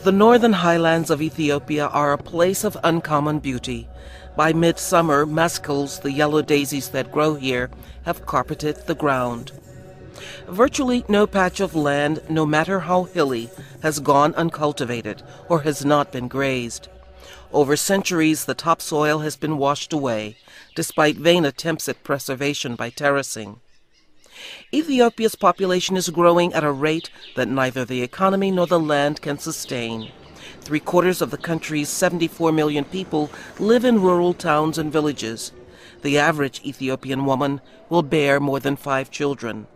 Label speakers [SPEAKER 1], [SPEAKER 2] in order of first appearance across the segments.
[SPEAKER 1] The northern highlands of Ethiopia are a place of uncommon beauty. By midsummer, mescals, the yellow daisies that grow here, have carpeted the ground. Virtually no patch of land, no matter how hilly, has gone uncultivated or has not been grazed. Over centuries, the topsoil has been washed away, despite vain attempts at preservation by terracing. Ethiopia's population is growing at a rate that neither the economy nor the land can sustain. 3/4 of the country's 74 million people live in rural towns and villages. The average Ethiopian woman will bear more than 5 children.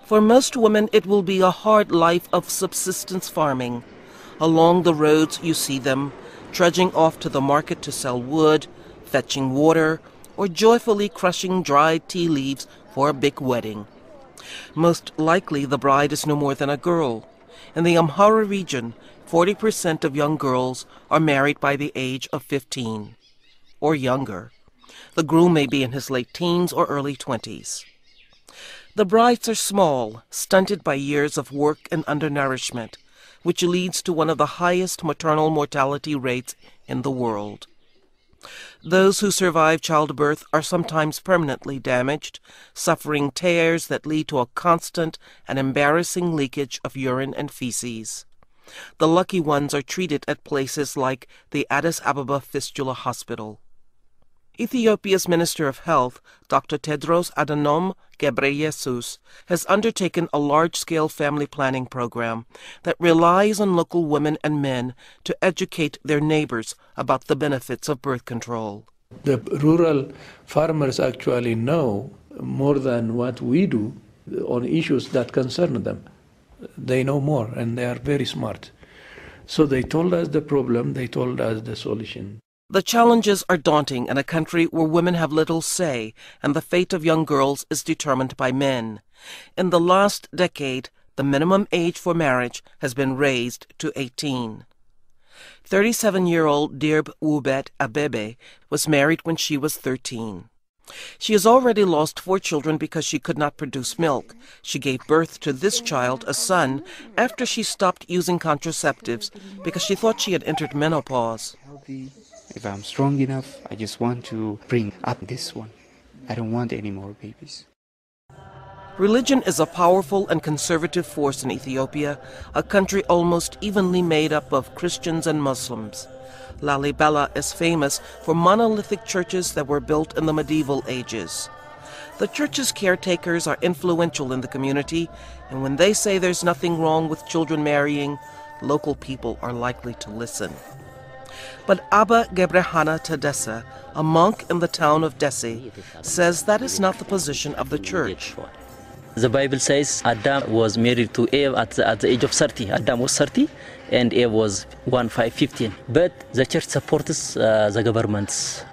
[SPEAKER 1] For most women, it will be a hard life of subsistence farming. Along the roads you see them, trudging off to the market to sell wood, fetching water, or joyfully crushing dried tea leaves for a big wedding. Most likely the bride is no more than a girl. In the Amhara region, 40% of young girls are married by the age of 15 or younger. The groom may be in his late teens or early 20s. The brides are small, stunted by years of work and undernourishment, which leads to one of the highest maternal mortality rates in the world. Those who survive childbirth are sometimes permanently damaged, suffering tears that lead to a constant and embarrassing leakage of urine and feces. The lucky ones are treated at places like the Addis Ababa Fistula Hospital. Ethiopia's Minister of Health, Dr. Tedros Adhanom Ghebreyesus, has undertaken a large-scale family planning program that relies on local women and men to educate their neighbors about the benefits of birth control.
[SPEAKER 2] The rural farmers actually know more than what we do on issues that concern them. They know more and they are very smart. So they told us the problem, they told us the solution.
[SPEAKER 1] The challenges are daunting in a country where women have little say and the fate of young girls is determined by men. In the last decade, the minimum age for marriage has been raised to 18. 37-year-old Dirb Wubet Abebe was married when she was 13. She has already lost 4 children because she could not produce milk. She gave birth to this child, a son, after she stopped using contraceptives because she thought she had entered menopause.
[SPEAKER 3] If I'm strong enough, I just want to bring up this one. I don't want any more babies.
[SPEAKER 1] Religion is a powerful and conservative force in Ethiopia, a country almost evenly made up of Christians and Muslims. Lalibela is famous for monolithic churches that were built in the medieval ages. The church's caretakers are influential in the community, and when they say there's nothing wrong with children marrying, local people are likely to listen. But Abba Gebrehana Tadessa, a monk in the town of Desi, says that is not the position of the church.
[SPEAKER 4] The Bible says Adam was married to Eve at the age of 30. Adam was 30 and Eve was 15. But the church supports the government's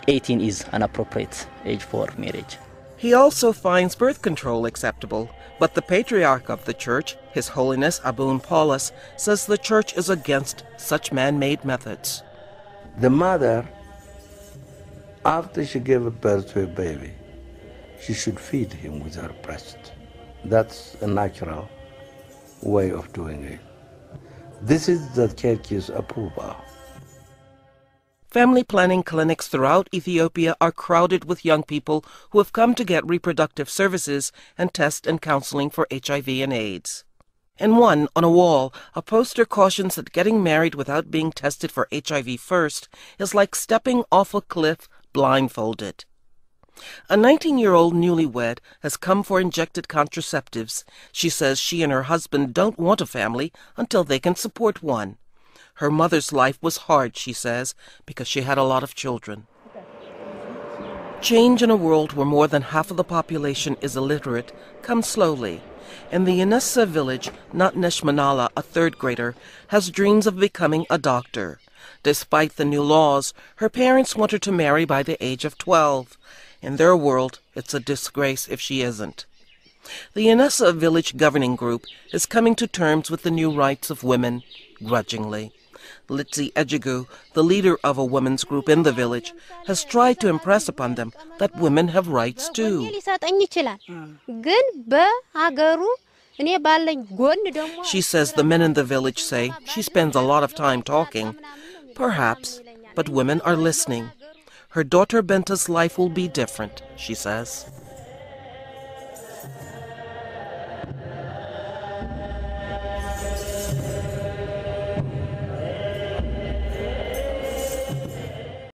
[SPEAKER 4] 18 is an appropriate age for marriage.
[SPEAKER 1] He also finds birth control acceptable, but the patriarch of the church, His Holiness Abun Paulus, says the church is against such man-made methods.
[SPEAKER 5] The mother, after she gave birth to a baby, she should feed him with her breast. That's a natural way of doing it. This is the church's approval.
[SPEAKER 1] Family planning clinics throughout Ethiopia are crowded with young people who have come to get reproductive services and test and counseling for HIV and AIDS. In one, on a wall, a poster cautions that getting married without being tested for HIV first is like stepping off a cliff blindfolded. A 19-year-old newlywed has come for injected contraceptives. She says she and her husband don't want a family until they can support one. Her mother's life was hard, she says, because she had a lot of children. Change in a world where more than half of the population is illiterate comes slowly. In the Inessa village, Natnesh Manala, a 3rd grader, has dreams of becoming a doctor. Despite the new laws, her parents want her to marry by the age of 12. In their world, it's a disgrace if she isn't. The Inessa village governing group is coming to terms with the new rights of women, grudgingly. Litsi Ejigu, the leader of a women's group in the village, has tried to impress upon them that women have rights too. She says the men in the village say she spends a lot of time talking. Perhaps, but women are listening. Her daughter Benta's life will be different, she says.